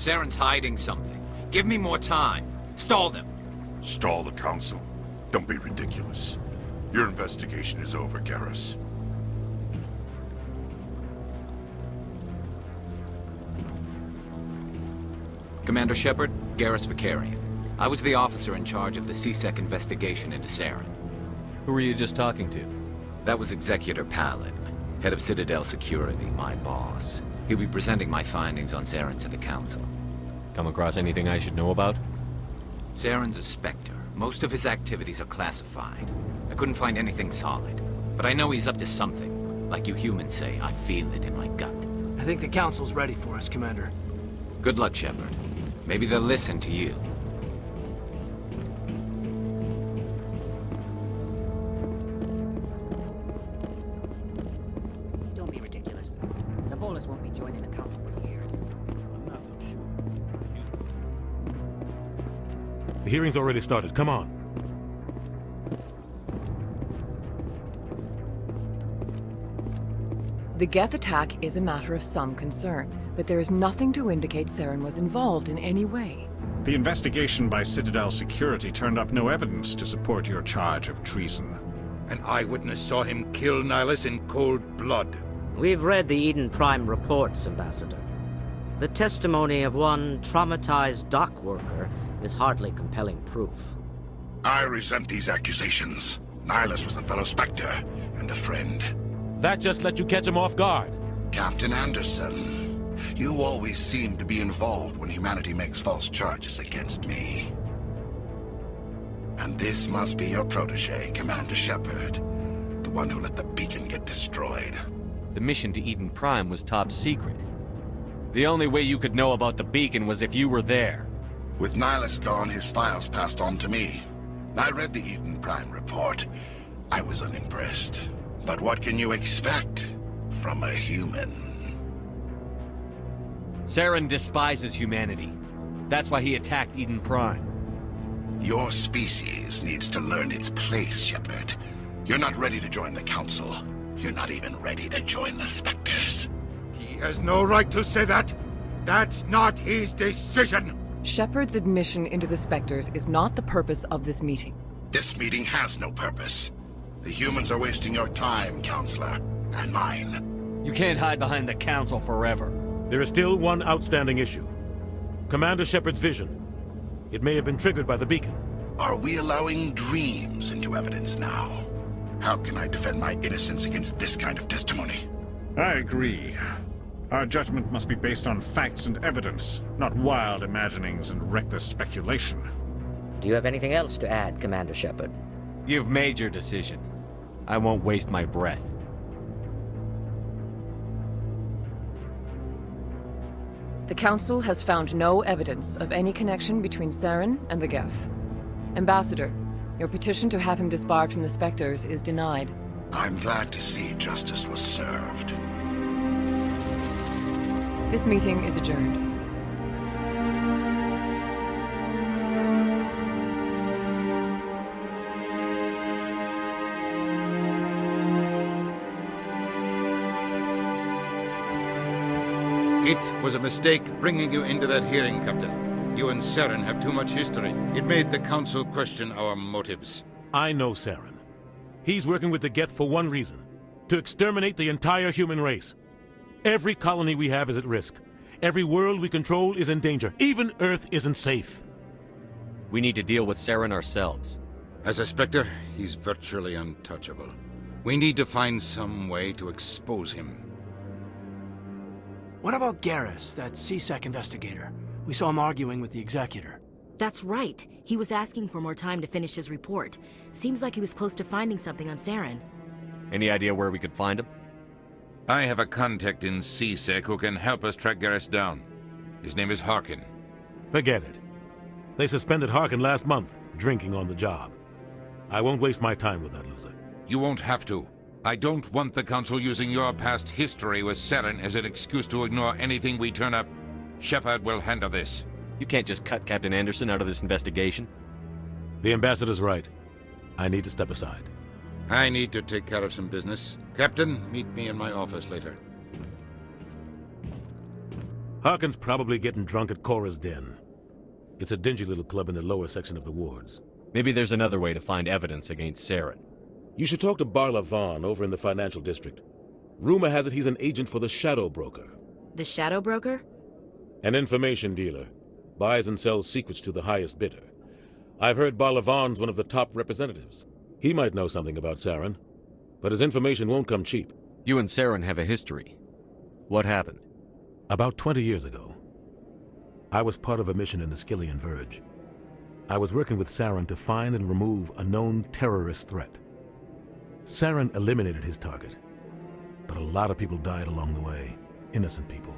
Saren's hiding something. Give me more time. Stall them. Stall the Council? Don't be ridiculous. Your investigation is over, Garrus. Commander Shepard, Garrus Vicarian. I was the officer in charge of the CSEC investigation into Saren. Who were you just talking to? That was Executor Palin, head of Citadel Security, my boss. He'll be presenting my findings on Saren to the Council. Come across anything I should know about? Saren's a Spectre. Most of his activities are classified. I couldn't find anything solid. But I know he's up to something. Like you humans say, I feel it in my gut. I think the Council's ready for us, Commander. Good luck, Shepard. Maybe they'll listen to you. Don't be ridiculous. The Volus won't be joining the Council for years. I'm not so sure. The hearing's already started. Come on. The Geth attack is a matter of some concern, but there is nothing to indicate Saren was involved in any way. The investigation by Citadel Security turned up no evidence to support your charge of treason. An eyewitness saw him kill Nihilus in cold blood. We've read the Eden Prime reports, Ambassador. The testimony of one traumatized dock worker is hardly compelling proof. I resent these accusations. Nihilus was a fellow Spectre and a friend. That just let you catch him off guard. Captain Anderson, you always seem to be involved when humanity makes false charges against me. And this must be your protege, Commander Shepard, the one who let the beacon get destroyed. The mission to Eden Prime was top secret. The only way you could know about the beacon was if you were there. With Nihilus gone, his files passed on to me. I read the Eden Prime report. I was unimpressed. But what can you expect from a human? Saren despises humanity. That's why he attacked Eden Prime. Your species needs to learn its place, Shepard. You're not ready to join the Council. You're not even ready to join the Spectres. He has no right to say that. That's not his decision. Shepard's admission into the Spectres is not the purpose of this meeting. This meeting has no purpose. The humans are wasting your time, Counselor, and mine. You can't hide behind the Council forever. There is still one outstanding issue. Commander Shepard's vision. It may have been triggered by the beacon. Are we allowing dreams into evidence now? How can I defend my innocence against this kind of testimony? I agree. Our judgment must be based on facts and evidence, not wild imaginings and reckless speculation. Do you have anything else to add, Commander Shepard? You've made your decision. I won't waste my breath. The Council has found no evidence of any connection between Saren and the Geth. Ambassador, your petition to have him disbarred from the Spectres is denied. I'm glad to see justice was served. This meeting is adjourned. It was a mistake bringing you into that hearing, Captain. You and Saren have too much history. It made the Council question our motives. I know Saren. He's working with the Geth for one reason. To exterminate the entire human race. Every colony we have is at risk. Every world we control is in danger. Even Earth isn't safe. We need to deal with Saren ourselves. As a Spectre, he's virtually untouchable. We need to find some way to expose him. What about Garrus, that CSEC investigator? We saw him arguing with the Executor. That's right. He was asking for more time to finish his report. Seems like he was close to finding something on Saren. Any idea where we could find him? I have a contact in CSEC who can help us track Garrus down. His name is Harkin. Forget it. They suspended Harkin last month, drinking on the job. I won't waste my time with that loser. You won't have to. I don't want the Council using your past history with Saren as an excuse to ignore anything we turn up. Shepard will handle this. You can't just cut Captain Anderson out of this investigation. The Ambassador's right. I need to step aside. I need to take care of some business. Captain, meet me in my office later. Harkin's probably getting drunk at Cora's Den. It's a dingy little club in the lower section of the wards. Maybe there's another way to find evidence against Saren. You should talk to Barla Vaughn over in the financial district. Rumor has it he's an agent for the Shadow Broker. The Shadow Broker? An information dealer. Buys and sells secrets to the highest bidder. I've heard Barla Vaughn's one of the top representatives. He might know something about Saren, but his information won't come cheap. You and Saren have a history. What happened? About 20 years ago, I was part of a mission in the Skillian Verge. I was working with Saren to find and remove a known terrorist threat. Saren eliminated his target, but a lot of people died along the way, innocent people.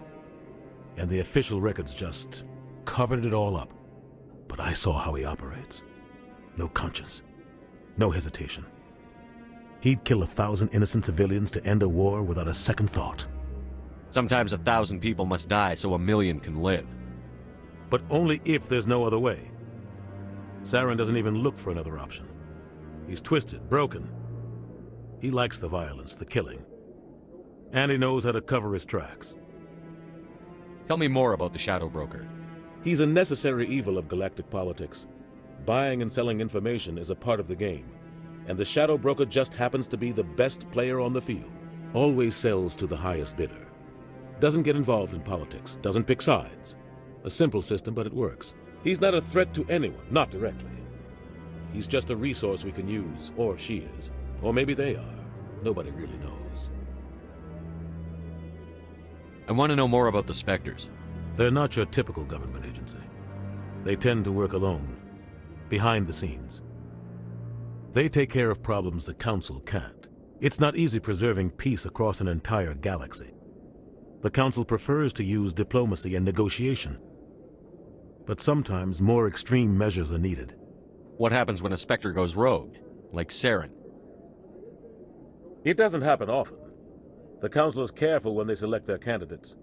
And the official records just covered it all up. But I saw how he operates. No conscience, no hesitation. He'd kill 1,000 innocent civilians to end a war without a second thought. Sometimes 1,000 people must die so 1,000,000 can live. But only if there's no other way. Saren doesn't even look for another option. He's twisted, broken. He likes the violence, the killing. And he knows how to cover his tracks. Tell me more about the Shadow Broker. He's a necessary evil of galactic politics. Buying and selling information is a part of the game. And the Shadow Broker just happens to be the best player on the field. Always sells to the highest bidder. Doesn't get involved in politics, doesn't pick sides. A simple system, but it works. He's not a threat to anyone, not directly. He's just a resource we can use, or she is. Or maybe they are. Nobody really knows. I want to know more about the Spectres. They're not your typical government agency. They tend to work alone, behind the scenes. They take care of problems the Council can't. It's not easy preserving peace across an entire galaxy. The Council prefers to use diplomacy and negotiation. But sometimes more extreme measures are needed. What happens when a Spectre goes rogue, like Saren? It doesn't happen often. The Council is careful when they select their candidates.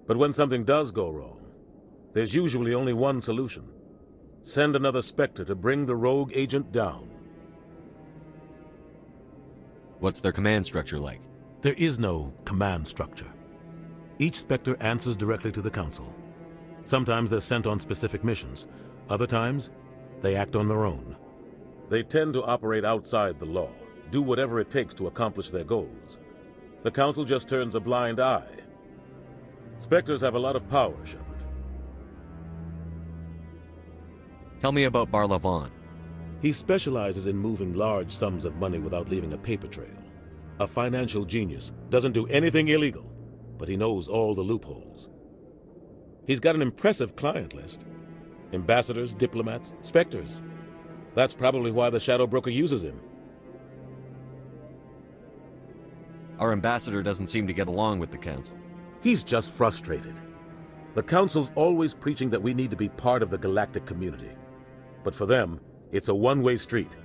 But when something does go wrong, there's usually only one solution. Send another Spectre to bring the rogue agent down. What's their command structure like? There is no command structure. Each Spectre answers directly to the Council. Sometimes they're sent on specific missions. Other times, they act on their own. They tend to operate outside the law, do whatever it takes to accomplish their goals. The Council just turns a blind eye. Spectres have a lot of power, Shepard. Tell me about Barla Vaughn. He specializes in moving large sums of money without leaving a paper trail. A financial genius, doesn't do anything illegal, but he knows all the loopholes. He's got an impressive client list. Ambassadors, diplomats, Spectres. That's probably why the Shadow Broker uses him. Our ambassador doesn't seem to get along with the Council. He's just frustrated. The Council's always preaching that we need to be part of the galactic community. But for them, it's a one-way street.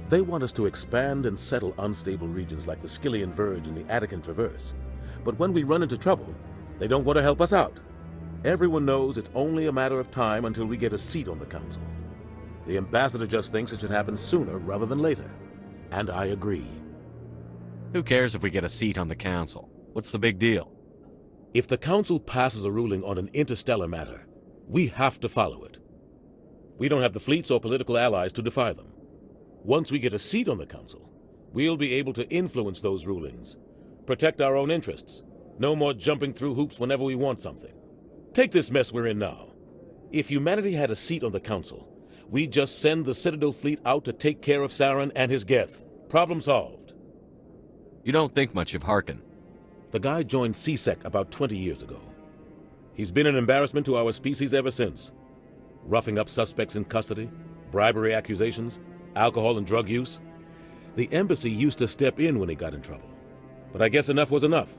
They want us to expand and settle unstable regions like the Skillian Verge and the Attican Traverse. But when we run into trouble, they don't want to help us out. Everyone knows it's only a matter of time until we get a seat on the Council. The ambassador just thinks it should happen sooner rather than later. And I agree. Who cares if we get a seat on the Council? What's the big deal? If the Council passes a ruling on an interstellar matter, we have to follow it. We don't have the fleets or political allies to defy them. Once we get a seat on the Council, we'll be able to influence those rulings, protect our own interests. No more jumping through hoops whenever we want something. Take this mess we're in now. If humanity had a seat on the Council, we'd just send the Citadel fleet out to take care of Saren and his Geth. Problem solved. You don't think much of Harkin. The guy joined CSEC about 20 years ago. He's been an embarrassment to our species ever since. Roughing up suspects in custody, bribery accusations, alcohol and drug use. The embassy used to step in when he got in trouble. But I guess enough was enough.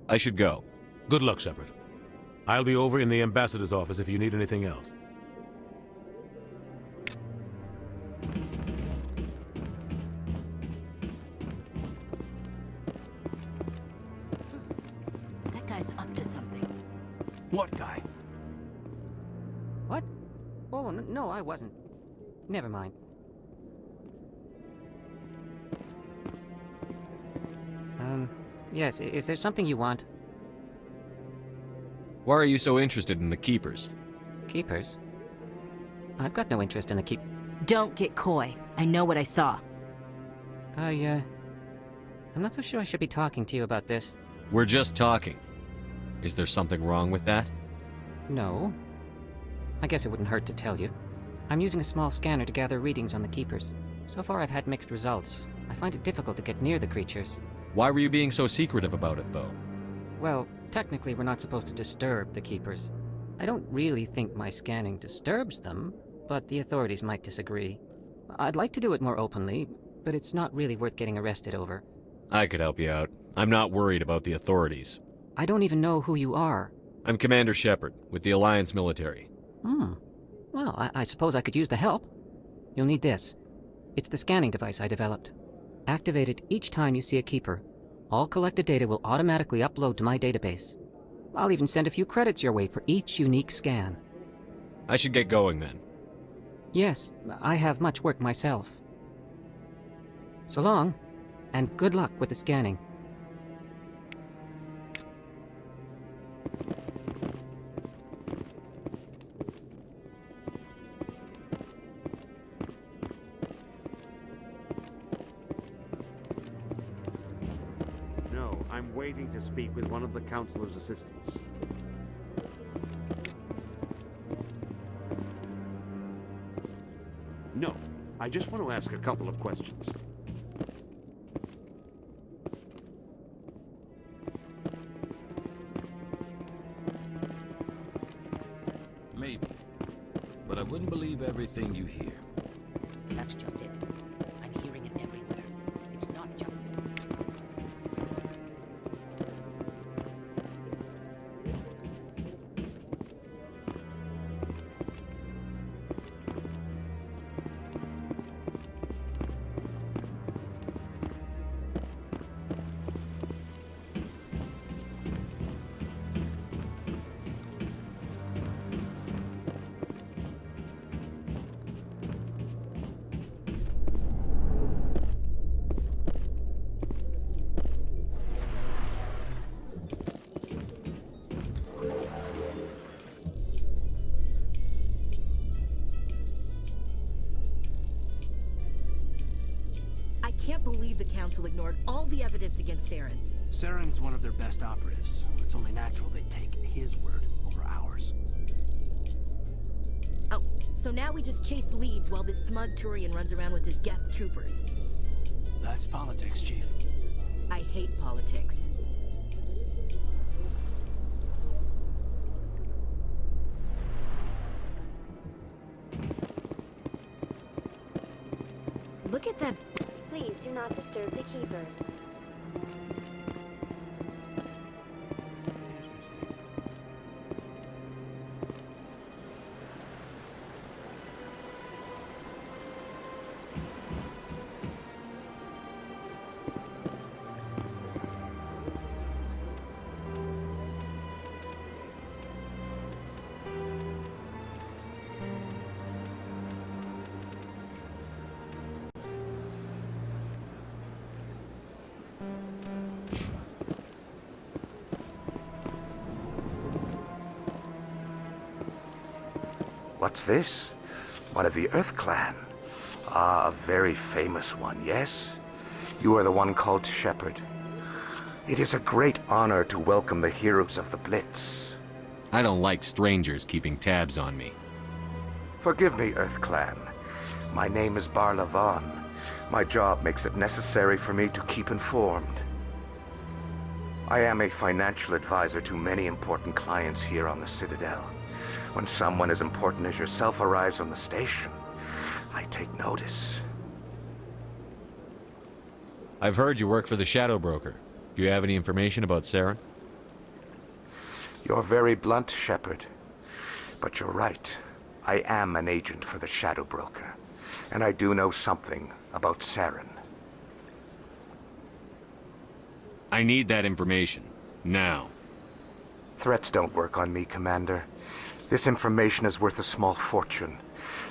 I should go. Good luck, Shepard. I'll be over in the ambassador's office if you need anything else. That guy's up to something. What guy? What? Oh, no, I wasn't. Never mind. Yes, is there something you want? Why are you so interested in the Keepers? Keepers? I've got no interest in the Don't get coy. I know what I saw. I'm not so sure I should be talking to you about this. We're just talking. Is there something wrong with that? No. I guess it wouldn't hurt to tell you. I'm using a small scanner to gather readings on the Keepers. So far I've had mixed results. I find it difficult to get near the creatures. Why were you being so secretive about it, though? Well, technically we're not supposed to disturb the Keepers. I don't really think my scanning disturbs them, but the authorities might disagree. I'd like to do it more openly, but it's not really worth getting arrested over. I could help you out. I'm not worried about the authorities. I don't even know who you are. I'm Commander Shepard, with the Alliance military. Well, I suppose I could use the help. You'll need this. It's the scanning device I developed. Activate it each time you see a Keeper. All collected data will automatically upload to my database. I'll even send a few credits your way for each unique scan. I should get going then. Yes, I have much work myself. So long, and good luck with the scanning. No, I'm waiting to speak with one of the Councilor's assistants. No, I just want to ask a couple of questions. Maybe. But I wouldn't believe everything you hear. That's just it. I'm hearing it everywhere. It's not just... I can't believe the Council ignored all the evidence against Saren. Saren's one of their best operatives. It's only natural they take his word over ours. Oh, so now we just chase leads while this smug Turian runs around with his Geth troopers. That's politics, Chief. I hate politics. Look at that. Please do not disturb the Keepers. What's this? One of the Earth Clan. Ah, a very famous one, yes? You are the one called Shepard. It is a great honor to welcome the heroes of the Blitz. I don't like strangers keeping tabs on me. Forgive me, Earth Clan. My name is Barla Vaughn. My job makes it necessary for me to keep informed. I am a financial advisor to many important clients here on the Citadel. When someone as important as yourself arrives on the station, I take notice. I've heard you work for the Shadow Broker. Do you have any information about Saren? You're very blunt, Shepard. But you're right. I am an agent for the Shadow Broker. And I do know something about Saren. I need that information. Now. Threats don't work on me, Commander. This information is worth a small fortune.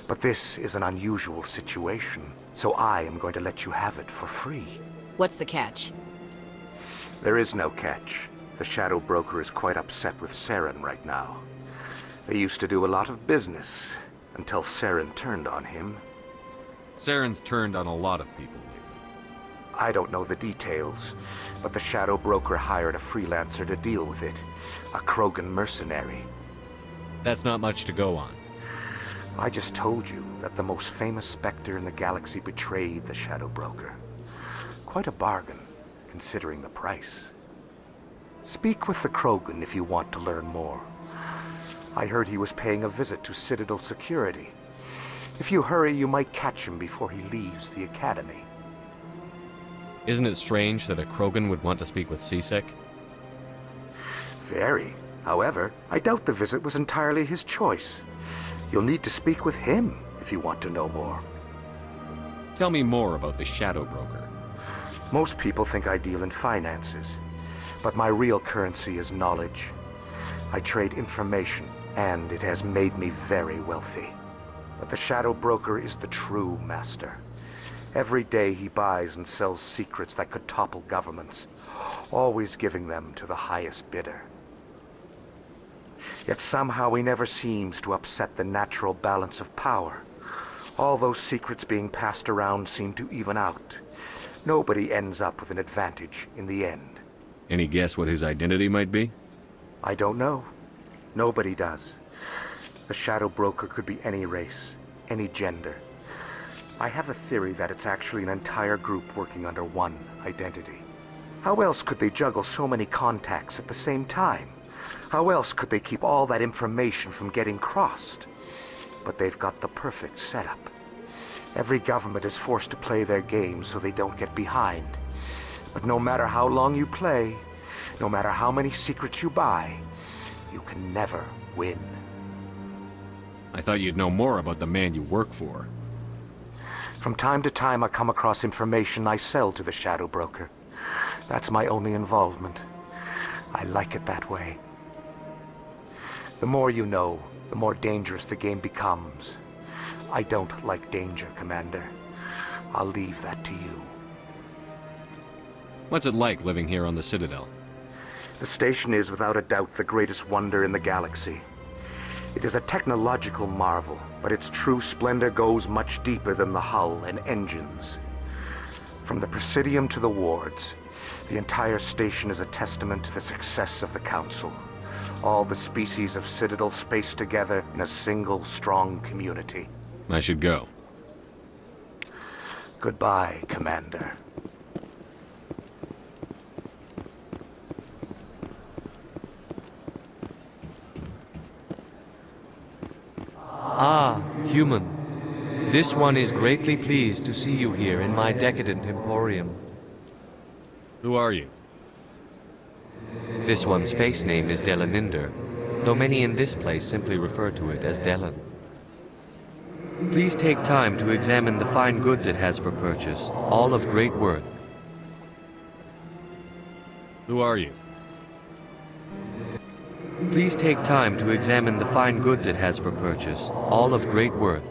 But this is an unusual situation, so I am going to let you have it for free. What's the catch? There is no catch. The Shadow Broker is quite upset with Saren right now. They used to do a lot of business, until Saren turned on him. Saren's turned on a lot of people lately. I don't know the details, but the Shadow Broker hired a freelancer to deal with it. A Krogan mercenary. That's not much to go on. I just told you that the most famous Spectre in the galaxy betrayed the Shadow Broker. Quite a bargain, considering the price. Speak with the Krogan if you want to learn more. I heard he was paying a visit to Citadel security. If you hurry, you might catch him before he leaves the Academy. Isn't it strange that a Krogan would want to speak with CSEC? Very. However, I doubt the visit was entirely his choice. You'll need to speak with him if you want to know more. Tell me more about the Shadow Broker. Most people think I deal in finances, but my real currency is knowledge. I trade information, and it has made me very wealthy. But the Shadow Broker is the true master. Every day he buys and sells secrets that could topple governments, always giving them to the highest bidder. Yet somehow he never seems to upset the natural balance of power. All those secrets being passed around seem to even out. Nobody ends up with an advantage in the end. Any guess what his identity might be? I don't know. Nobody does. The Shadow Broker could be any race, any gender. I have a theory that it's actually an entire group working under one identity. How else could they juggle so many contacts at the same time? How else could they keep all that information from getting crossed? But they've got the perfect setup. Every government is forced to play their game so they don't get behind. But no matter how long you play, no matter how many secrets you buy, you can never win. I thought you'd know more about the man you work for. From time to time, I come across information I sell to the Shadow Broker. That's my only involvement. I like it that way. The more you know, the more dangerous the game becomes. I don't like danger, Commander. I'll leave that to you. What's it like living here on the Citadel? The station is without a doubt the greatest wonder in the galaxy. It is a technological marvel, but its true splendor goes much deeper than the hull and engines. From the Presidium to the wards, the entire station is a testament to the success of the Council. All the species of Citadel spaced together in a single strong community. I should go. Goodbye, Commander. Ah, human. This one is greatly pleased to see you here in my decadent emporium. Who are you? This one's face name is Delaninder, though many in this place simply refer to it as Delan. Please take time to examine the fine goods it has for purchase, all of great worth. Who are you? Please take time to examine the fine goods it has for purchase, all of great worth.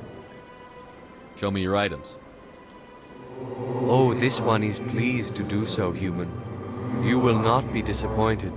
Show me your items. Oh, this one is pleased to do so, human. You will not be disappointed.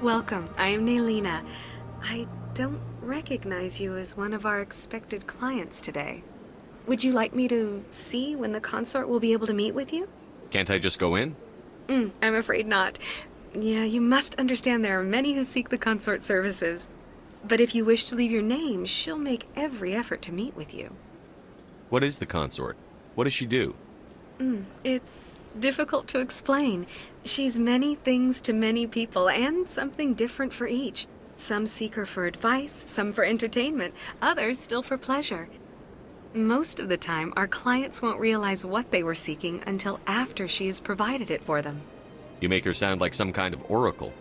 Welcome, I am Naylina. I don't recognize you as one of our expected clients today. Would you like me to see when the consort will be able to meet with you? Can't I just go in? I'm afraid not. Yeah, you must understand there are many who seek the consort services. But if you wish to leave your name, she'll make every effort to meet with you. What is the consort? What does she do? It's difficult to explain. She's many things to many people, and something different for each. Some seek her for advice, some for entertainment, others still for pleasure. Most of the time, our clients won't realize what they were seeking until after she has provided it for them. You make her sound like some kind of oracle.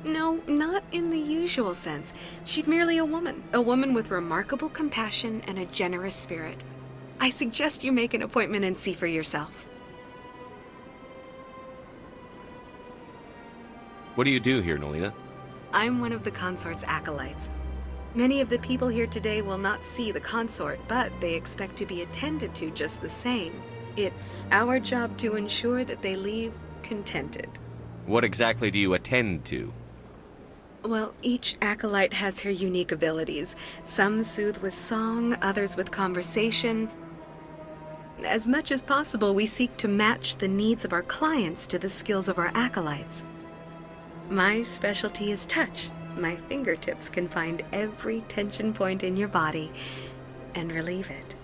No, not in the usual sense. She's merely a woman with remarkable compassion and a generous spirit. I suggest you make an appointment and see for yourself. What do you do here, Nelina? I'm one of the consort's acolytes. Many of the people here today will not see the consort, but they expect to be attended to just the same. It's our job to ensure that they leave contented. What exactly do you attend to? Well, each acolyte has her unique abilities. Some soothe with song, others with conversation. As much as possible, we seek to match the needs of our clients to the skills of our acolytes. My specialty is touch. My fingertips can find every tension point in your body and relieve it.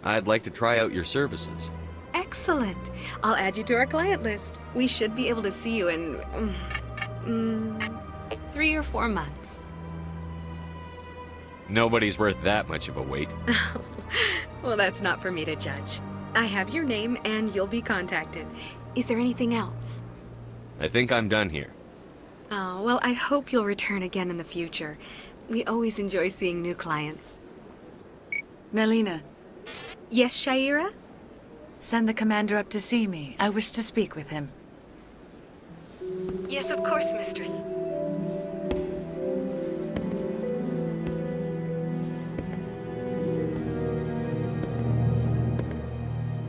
I'd like to try out your services. Excellent. I'll add you to our client list. We should be able to see you in 3 or 4 months. Nobody's worth that much of a wait. Well, that's not for me to judge. I have your name and you'll be contacted. Is there anything else? I think I'm done here. Oh, well, I hope you'll return again in the future. We always enjoy seeing new clients. Nelina. Yes, Shaira? Send the commander up to see me. I wish to speak with him. Yes, of course, mistress.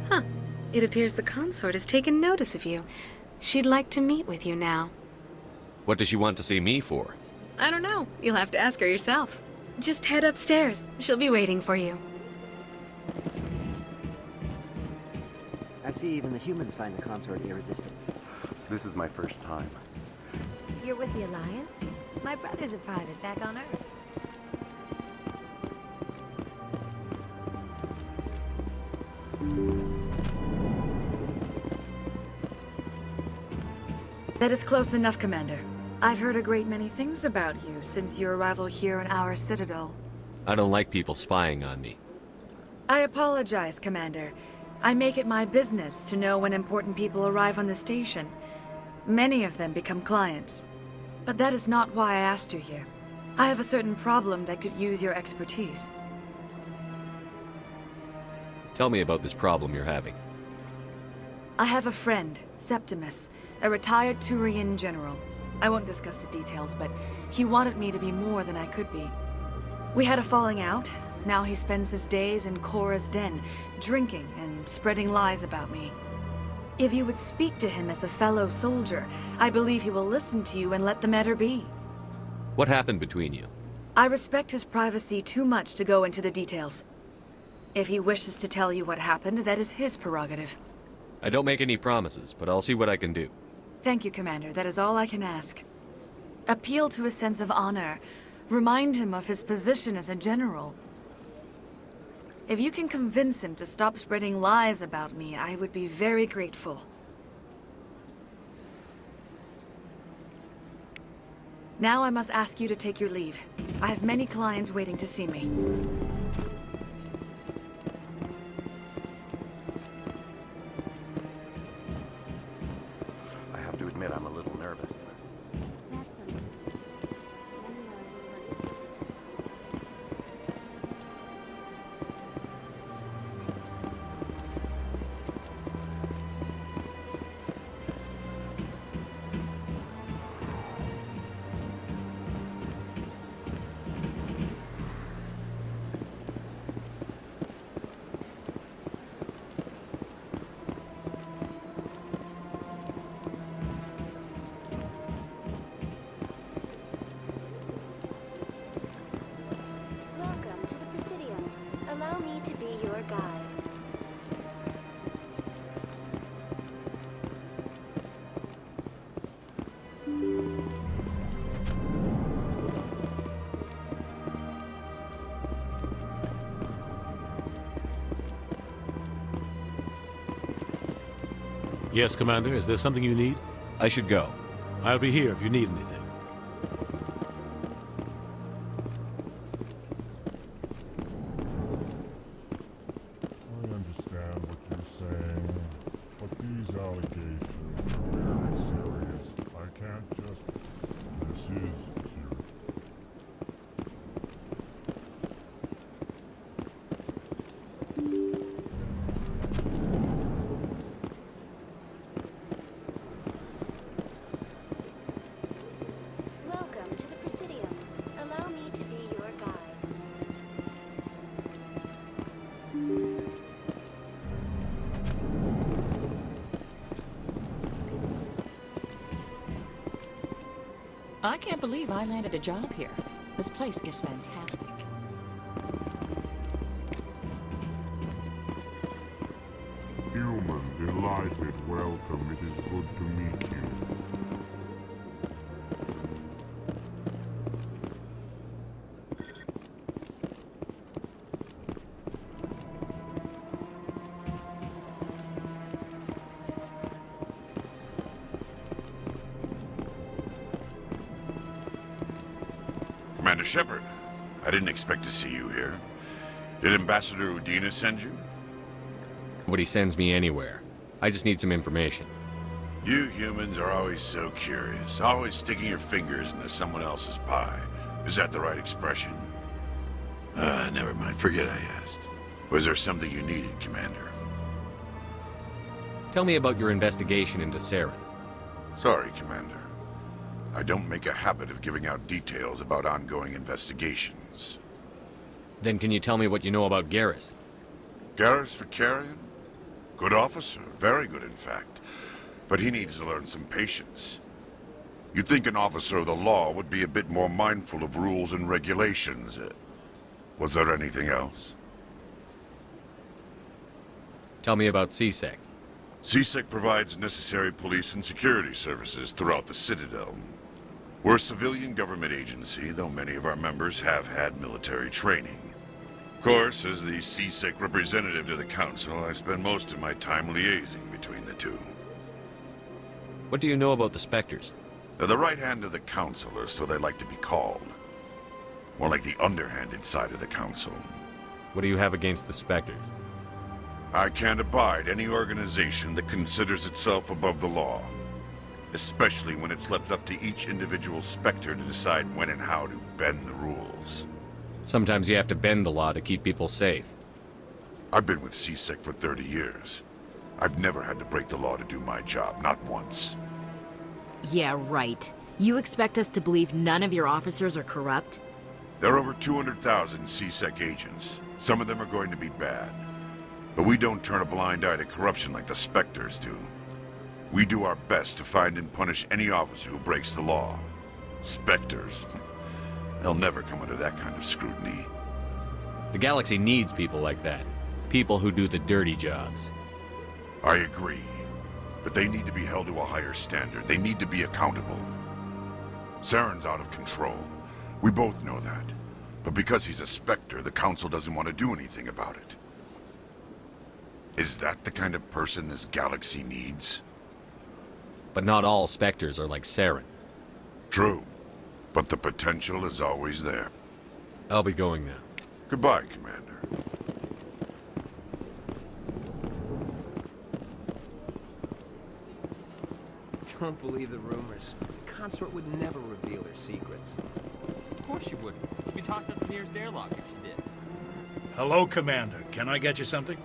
Huh. It appears the consort has taken notice of you. She'd like to meet with you now. What does she want to see me for? I don't know. You'll have to ask her yourself. Just head upstairs. She'll be waiting for you. I see even the humans find the consort irresistible. This is my first time. You're with the Alliance? My brother's a private back on Earth. That is close enough, Commander. I've heard a great many things about you since your arrival here in our Citadel. I don't like people spying on me. I apologize, Commander. I make it my business to know when important people arrive on the station. Many of them become clients. But that is not why I asked you here. I have a certain problem that could use your expertise. Tell me about this problem you're having. I have a friend, Septimus, a retired Turian general. I won't discuss the details, but he wanted me to be more than I could be. We had a falling out. Now he spends his days in Korra's den, drinking and spreading lies about me. If you would speak to him as a fellow soldier, I believe he will listen to you and let the matter be. What happened between you? I respect his privacy too much to go into the details. If he wishes to tell you what happened, that is his prerogative. I don't make any promises, but I'll see what I can do. Thank you, Commander. That is all I can ask. Appeal to his sense of honor. Remind him of his position as a general. If you can convince him to stop spreading lies about me, I would be very grateful. Now I must ask you to take your leave. I have many clients waiting to see me. I have to admit I'm a little nervous. That's understandable. Welcome to the Presidio. Allow me to be your guide. Yes, Commander. Is there something you need? I should go. I'll be here if you need anything. I understand what you're saying, but these allegations are very serious. I can't just... This is serious. Welcome to the Presidium. Allow me to be your guide. I can't believe I landed a job here. This place is fantastic. Human, delighted, welcome. It is good to meet you. Commander Shepard, I didn't expect to see you here. Did Ambassador Rondeeno send you? Nobody sends me anywhere. I just need some information. You humans are always so curious, always sticking your fingers into someone else's pie. Is that the right expression? Never mind, forget I asked. Was there something you needed, Commander? Tell me about your investigation into Saren. Sorry, Commander. I don't make a habit of giving out details about ongoing investigations. Then can you tell me what you know about Garrus? Garrus Vicarian? Good officer, very good in fact. But he needs to learn some patience. You'd think an officer of the law would be a bit more mindful of rules and regulations. Was there anything else? Tell me about CSEC. CSEC provides necessary police and security services throughout the Citadel. We're a civilian government agency, though many of our members have had military training. Of course, as the CSEC representative to the Council, I spend most of my time liaising between the two. What do you know about the Spectres? They're the right hand of the Council, or so they like to be called. More like the underhanded side of the Council. What do you have against the Spectres? I can't abide any organization that considers itself above the law. Especially when it's left up to each individual Spectre to decide when and how to bend the rules. Sometimes you have to bend the law to keep people safe. I've been with CSEC for 30 years. I've never had to break the law to do my job, not once. Yeah, right. You expect us to believe none of your officers are corrupt? There are over 200,000 CSEC agents. Some of them are going to be bad. But we don't turn a blind eye to corruption like the Spectres do. We do our best to find and punish any officer who breaks the law. Spectres. They'll never come under that kind of scrutiny. The galaxy needs people like that. People who do the dirty jobs. I agree. But they need to be held to a higher standard. They need to be accountable. Saren's out of control. We both know that. But because he's a Spectre, the Council doesn't want to do anything about it. Is that the kind of person this galaxy needs? But not all Spectres are like Saren. True. But the potential is always there. I'll be going now. Goodbye, Commander. Don't believe the rumors. The consort would never reveal her secrets. Of course she wouldn't. We talked at the nearest airlock if she did. Hello, Commander. Can I get you something?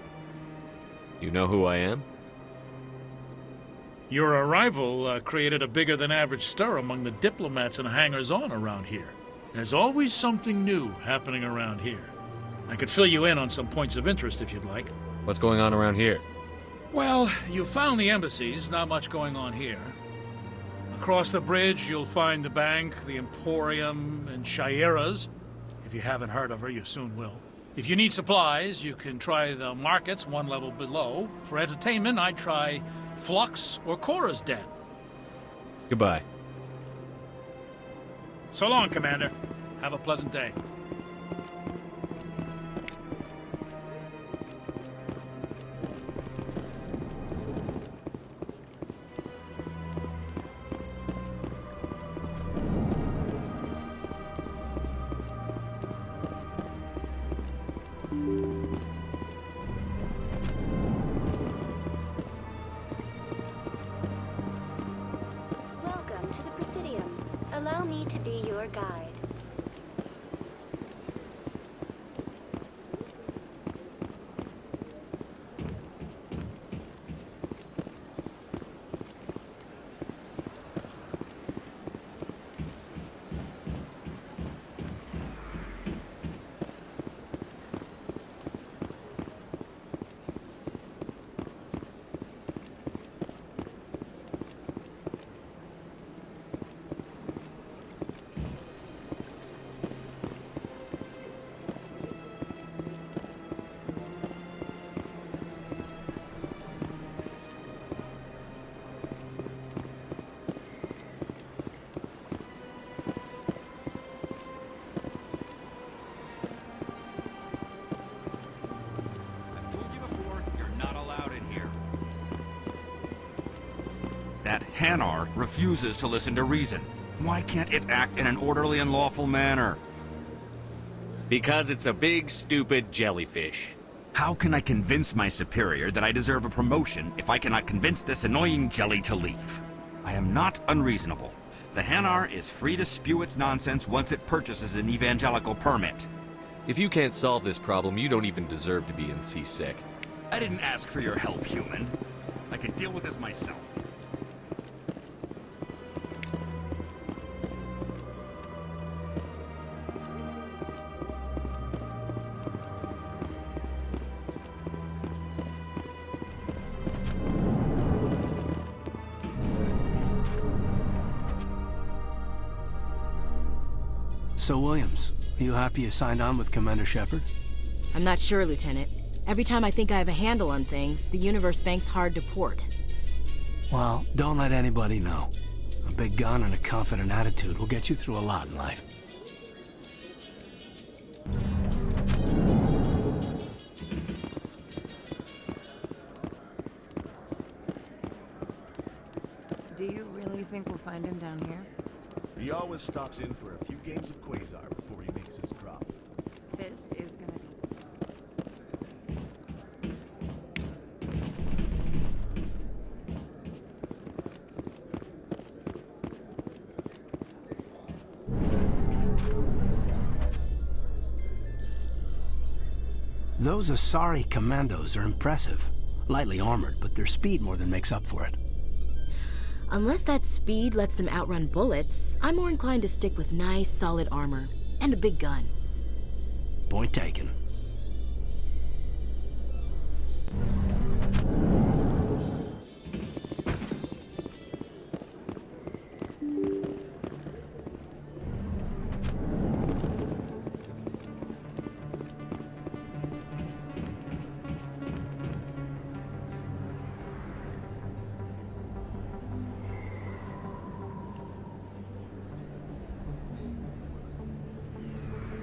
You know who I am? Your arrival created a bigger-than-average stir among the diplomats and hangers-on around here. There's always something new happening around here. I could fill you in on some points of interest if you'd like. What's going on around here? Well, you found the embassies, not much going on here. Across the bridge, you'll find the bank, the Emporium, and Shayera's. If you haven't heard of her, you soon will. If you need supplies, you can try the markets one level below. For entertainment, I'd try Flux or Cora's Den. Goodbye. So long, Commander. Have a pleasant day. to be your guide. That Hanar refuses to listen to reason. Why can't it act in an orderly and lawful manner? Because it's a big, stupid jellyfish. How can I convince my superior that I deserve a promotion if I cannot convince this annoying jelly to leave? I am not unreasonable. The Hanar is free to spew its nonsense once it purchases an evangelical permit. If you can't solve this problem, you don't even deserve to be in C-Sec. I didn't ask for your help, human. I can deal with this myself. So, Williams, are you happy you signed on with Commander Shepard? I'm not sure, Lieutenant. Every time I think I have a handle on things, the Universe Bank's hard to port. Well, don't let anybody know. A big gun and a confident attitude will get you through a lot in life. Do you really think we'll find him down here? He always stops in for a few games of Quasar before he makes his drop. Fist is gonna be... Those Asari commandos are impressive. Lightly armored, but their speed more than makes up for it. Unless that speed lets them outrun bullets, I'm more inclined to stick with nice, solid armor. And a big gun. Point taken.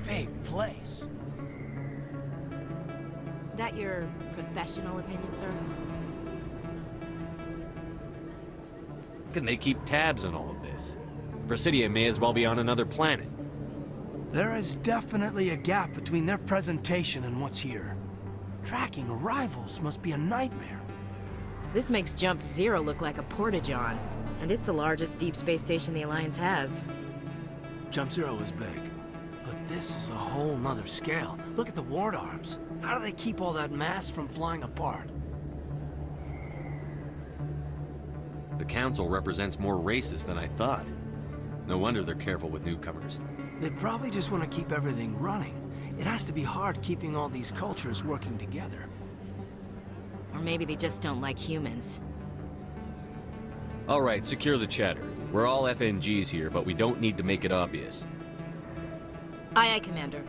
Big place. That your professional opinion, sir? How can they keep tabs on all of this? Presidia may as well be on another planet. There is definitely a gap between their presentation and what's here. Tracking arrivals must be a nightmare. This makes Jump Zero look like a porta-john. And it's the largest deep space station the Alliance has. Jump Zero is big. But this is a whole nother scale. Look at the ward arms. How do they keep all that mass from flying apart? The Council represents more races than I thought. No wonder they're careful with newcomers. They probably just want to keep everything running. It has to be hard keeping all these cultures working together. Or maybe they just don't like humans. All right, secure the chatter. We're all FNGs here, but we don't need to make it obvious. Aye, aye, Commander.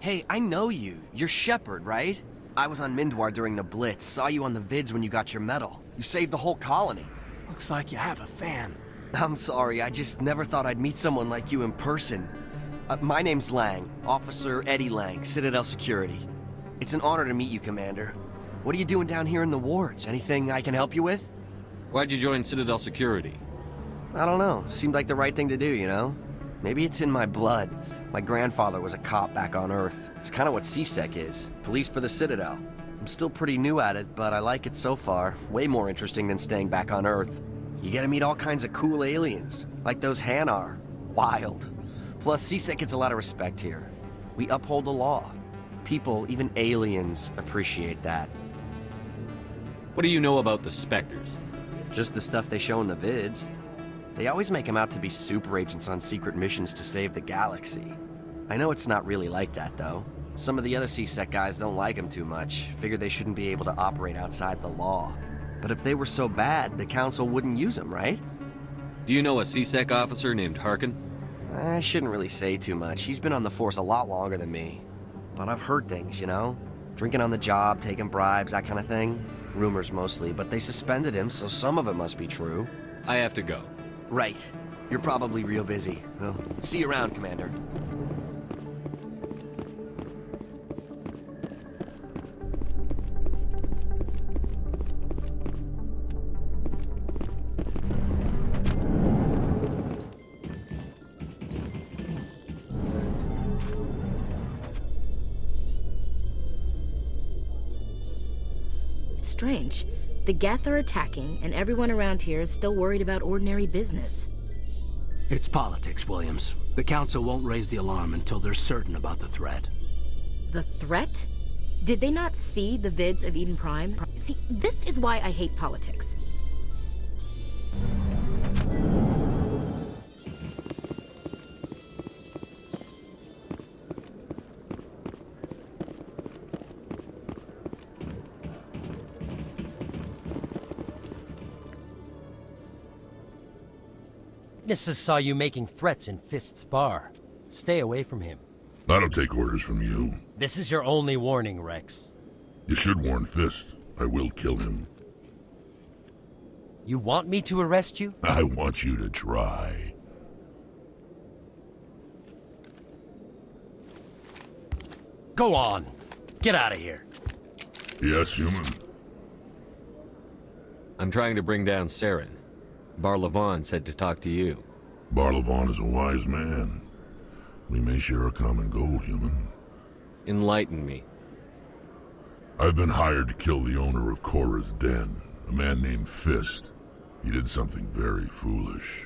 Hey, I know you. You're Shepard, right? I was on Mindwar during the Blitz, saw you on the vids when you got your medal. You saved the whole colony. Looks like you have a fan. I'm sorry, I just never thought I'd meet someone like you in person. My name's Lang, Officer Eddie Lang, Citadel Security. It's an honor to meet you, Commander. What are you doing down here in the wards? Anything I can help you with? Why'd you join Citadel Security? I don't know. Seemed like the right thing to do, you know? Maybe it's in my blood. My grandfather was a cop back on Earth. It's kind of what CSEC is. Police for the Citadel. I'm still pretty new at it, but I like it so far. Way more interesting than staying back on Earth. You get to meet all kinds of cool aliens, like those Hanar. Wild. Plus, CSEC gets a lot of respect here. We uphold the law. People, even aliens, appreciate that. What do you know about the Spectres? Just the stuff they show in the vids. They always make them out to be super agents on secret missions to save the galaxy. I know it's not really like that, though. Some of the other CSEC guys don't like them too much, figure they shouldn't be able to operate outside the law. But if they were so bad, the Council wouldn't use them, right? Do you know a CSEC officer named Harkin? I shouldn't really say too much. He's been on the force a lot longer than me. But I've heard things, you know? Drinking on the job, taking bribes, that kind of thing. Rumors mostly, but they suspended him, so some of it must be true. I have to go. Right. You're probably real busy. Well, see you around, Commander. It's strange. The Geth are attacking, and everyone around here is still worried about ordinary business. It's politics, Williams. The Council won't raise the alarm until they're certain about the threat. The threat? Did they not see the vids of Eden Prime? See, this is why I hate politics. Witnesses saw you making threats in Fist's bar. Stay away from him. I don't take orders from you. This is your only warning, Rex. You should warn Fist. I will kill him. You want me to arrest you? I want you to try. Go on. Get out of here. Yes, human. I'm trying to bring down Saren. Barlavon said to talk to you. Barlavon is a wise man. We may share a common goal, human. Enlighten me. I've been hired to kill the owner of Korra's Den, a man named Fist. He did something very foolish.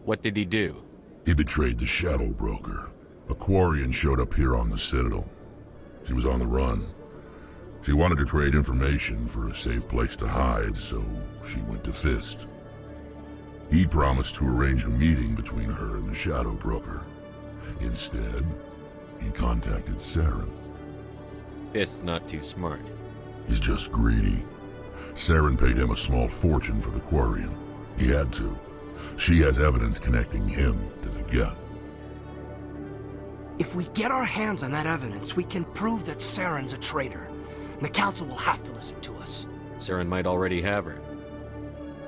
What did he do? He betrayed the Shadow Broker. A Quarian showed up here on the Citadel. She was on the run. She wanted to trade information for a safe place to hide, so she went to Fist. He promised to arrange a meeting between her and the Shadow Broker. Instead, he contacted Saren. Fist's not too smart. He's just greedy. Saren paid him a small fortune for the Quarian. He had to. She has evidence connecting him to the Geth. If we get our hands on that evidence, we can prove that Saren's a traitor. And the Council will have to listen to us. Saren might already have her.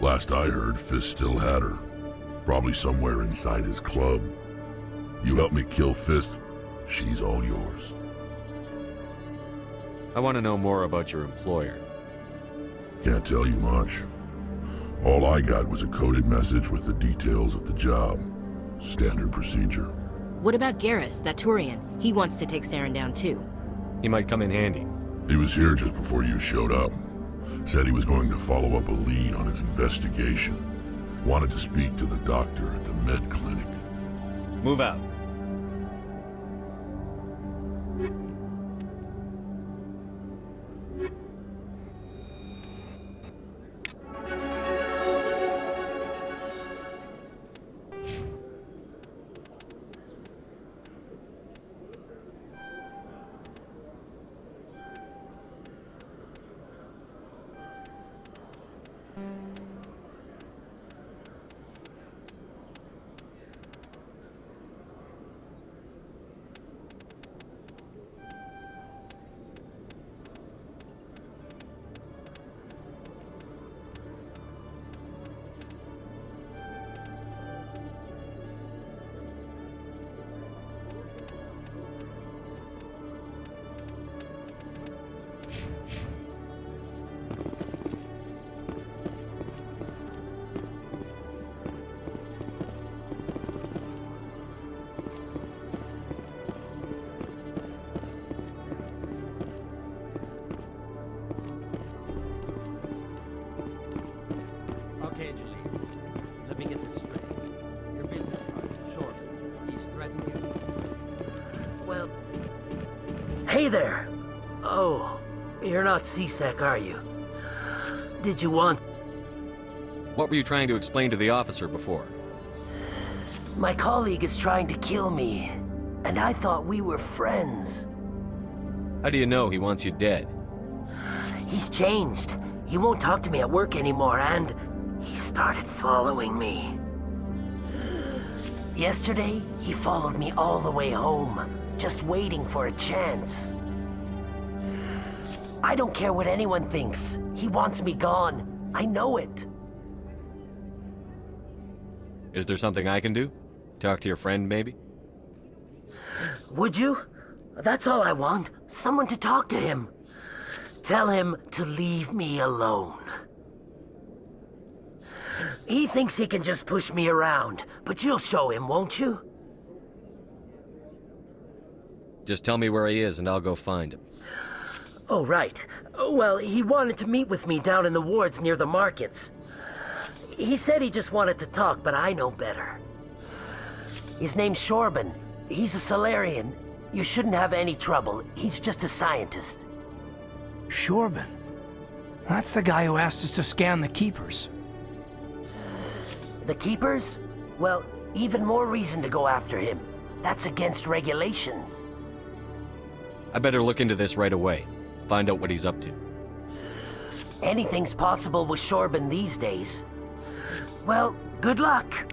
Last I heard, Fist still had her. Probably somewhere inside his club. You help me kill Fist, she's all yours. I want to know more about your employer. Can't tell you much. All I got was a coded message with the details of the job. Standard procedure. What about Garrus, that Turian? He wants to take Saren down too. He might come in handy. He was here just before you showed up. Said he was going to follow up a lead on his investigation. Wanted to speak to the doctor at the med clinic. Move out. Hey there! Oh, you're not CSEC, are you? Did you want... What were you trying to explain to the officer before? My colleague is trying to kill me, and I thought we were friends. How do you know he wants you dead? He's changed. He won't talk to me at work anymore, and he started following me. Yesterday, he followed me all the way home, just waiting for a chance. I don't care what anyone thinks. He wants me gone. I know it. Is there something I can do? Talk to your friend, maybe? Would you? That's all I want. Someone to talk to him. Tell him to leave me alone. He thinks he can just push me around, but you'll show him, won't you? Just tell me where he is and I'll go find him. Oh, right. Well, he wanted to meet with me down in the wards near the markets. He said he just wanted to talk, but I know better. His name's Shorban. He's a Solarian. You shouldn't have any trouble. He's just a scientist. Shorban? That's the guy who asked us to scan the Keepers. The Keepers? Well, even more reason to go after him. That's against regulations. I better look into this right away. Find out what he's up to. Anything's possible with Shorban these days. Well, good luck.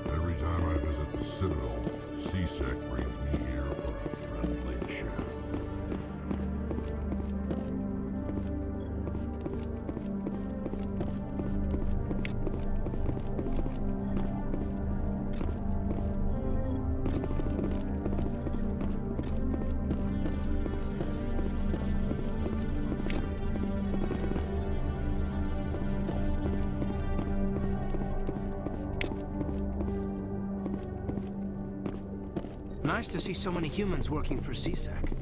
Every time I visit the Citadel, CSEC brings me here for a friendly chat. Nice to see so many humans working for CSEC.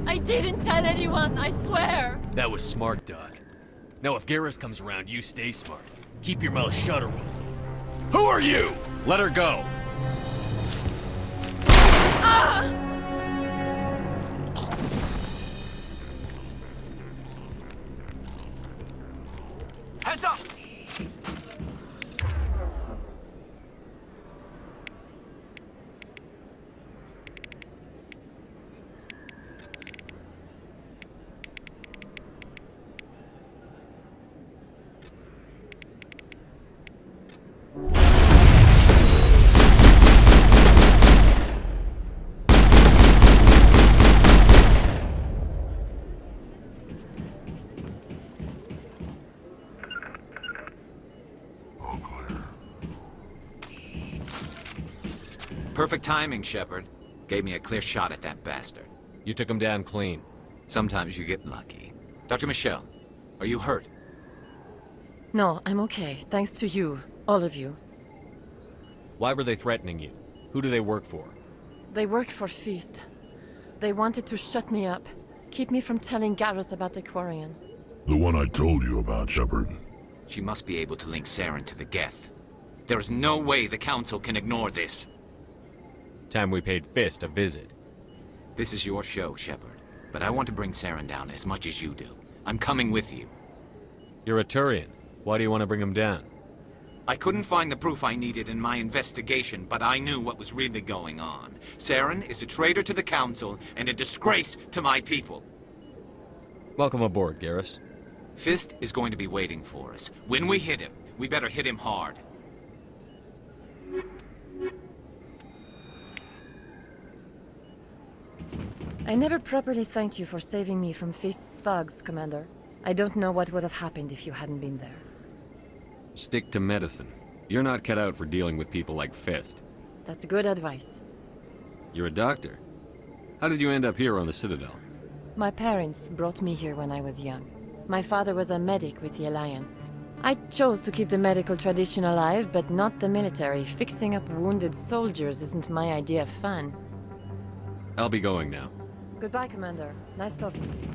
I didn't tell anyone, I swear! That was smart, Doc. Now if Garrus comes around, you stay smart. Keep your mouth shut or we'll... Who are you? Let her go! Ah! Heads up! Perfect timing, Shepard. Gave me a clear shot at that bastard. You took him down clean. Sometimes you get lucky. Dr. Michelle, are you hurt? No, I'm okay. Thanks to you. All of you. Why were they threatening you? Who do they work for? They work for Feast. They wanted to shut me up. Keep me from telling Garrus about the Quarian. The one I told you about, Shepard. She must be able to link Saren to the Geth. There is no way the Council can ignore this. Time we paid Fist a visit. This is your show, Shepard. But I want to bring Saren down as much as you do. I'm coming with you. You're a Turian. Why do you want to bring him down? I couldn't find the proof I needed in my investigation, but I knew what was really going on. Saren is a traitor to the Council and a disgrace to my people. Welcome aboard, Garrus. Fist is going to be waiting for us. When we hit him, we better hit him hard. I never properly thanked you for saving me from Feast's thugs, Commander. I don't know what would have happened if you hadn't been there. Stick to medicine. You're not cut out for dealing with people like Fist. That's good advice. You're a doctor. How did you end up here on the Citadel? My parents brought me here when I was young. My father was a medic with the Alliance. I chose to keep the medical tradition alive, but not the military. Fixing up wounded soldiers isn't my idea of fun. I'll be going now. Goodbye, Commander. Nice talking to you.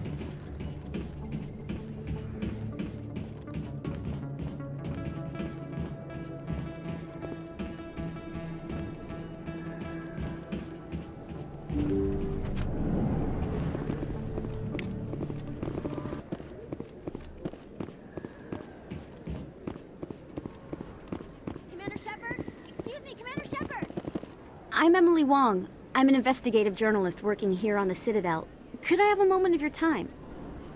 Commander Shepard? Excuse me, Commander Shepard! I'm Emily Wong. I'm an investigative journalist working here on the Citadel. Could I have a moment of your time?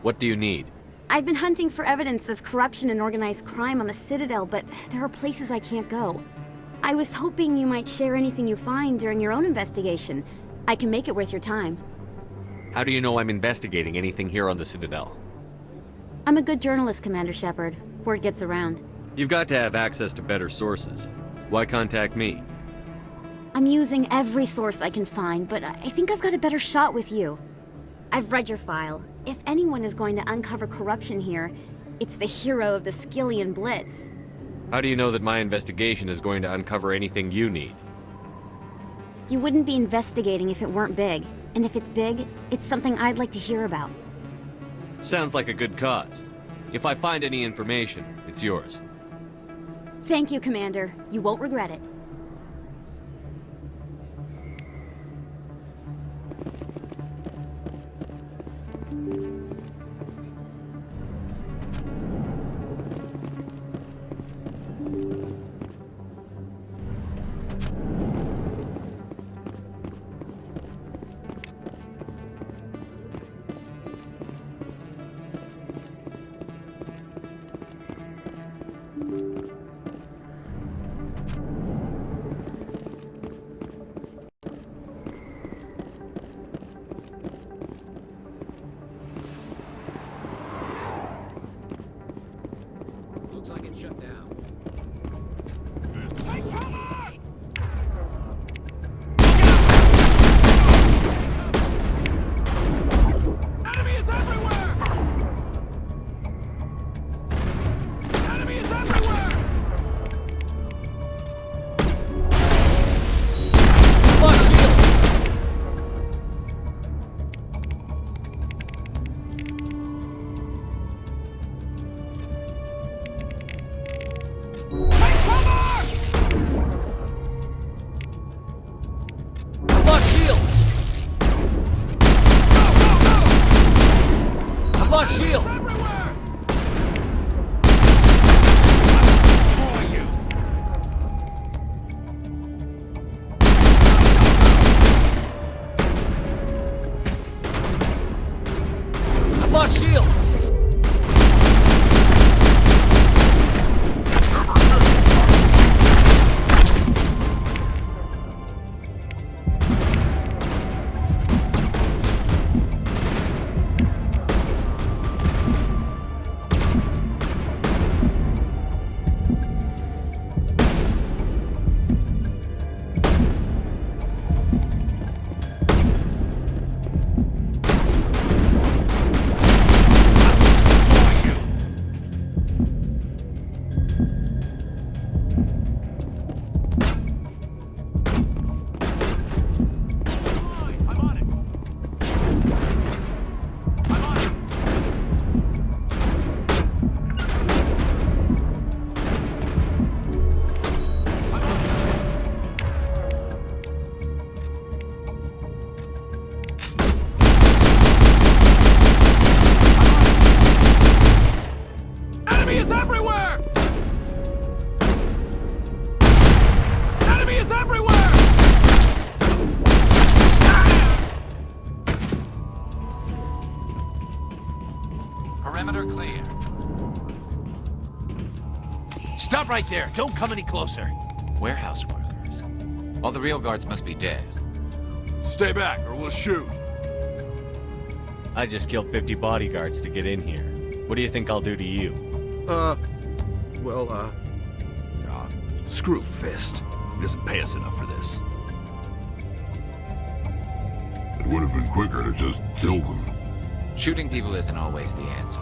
What do you need? I've been hunting for evidence of corruption and organized crime on the Citadel, but there are places I can't go. I was hoping you might share anything you find during your own investigation. I can make it worth your time. How do you know I'm investigating anything here on the Citadel? I'm a good journalist, Commander Shepard. Word gets around. You've got to have access to better sources. Why contact me? I'm using every source I can find, but I think I've got a better shot with you. I've read your file. If anyone is going to uncover corruption here, it's the hero of the Skillian Blitz. How do you know that my investigation is going to uncover anything you need? You wouldn't be investigating if it weren't big. And if it's big, it's something I'd like to hear about. Sounds like a good cause. If I find any information, it's yours. Thank you, Commander. You won't regret it. Looks like it's shut down. Enemy is everywhere! Enemy is everywhere! Lost shield! I've lost shield! I've lost shield! Enemy is everywhere! Enemy is everywhere! Perimeter clear. Stop right there. Don't come any closer. Warehouse workers. All the real guards must be dead. Stay back or we'll shoot. I just killed 50 bodyguards to get in here. What do you think I'll do to you? Screw Fist. He doesn't pay us enough for this. It would have been quicker to just kill them. Shooting people isn't always the answer.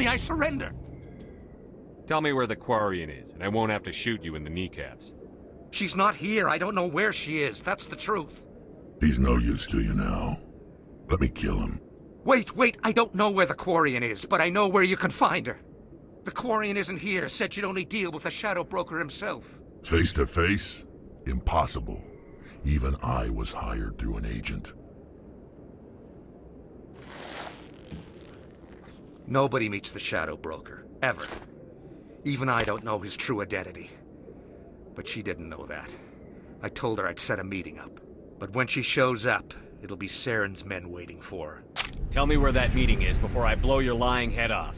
I surrender! Tell me where the Quarian is, and I won't have to shoot you in the kneecaps. She's not here. I don't know where she is. That's the truth. He's no use to you now. Let me kill him. Wait. I don't know where the Quarian is, but I know where you can find her. The Quarian isn't here. Said she'd only deal with the Shadow Broker himself. Face to face? Impossible. Even I was hired through an agent. Nobody meets the Shadow Broker, ever. Even I don't know his true identity. But she didn't know that. I told her I'd set a meeting up. But when she shows up, it'll be Saren's men waiting for her. Tell me where that meeting is before I blow your lying head off.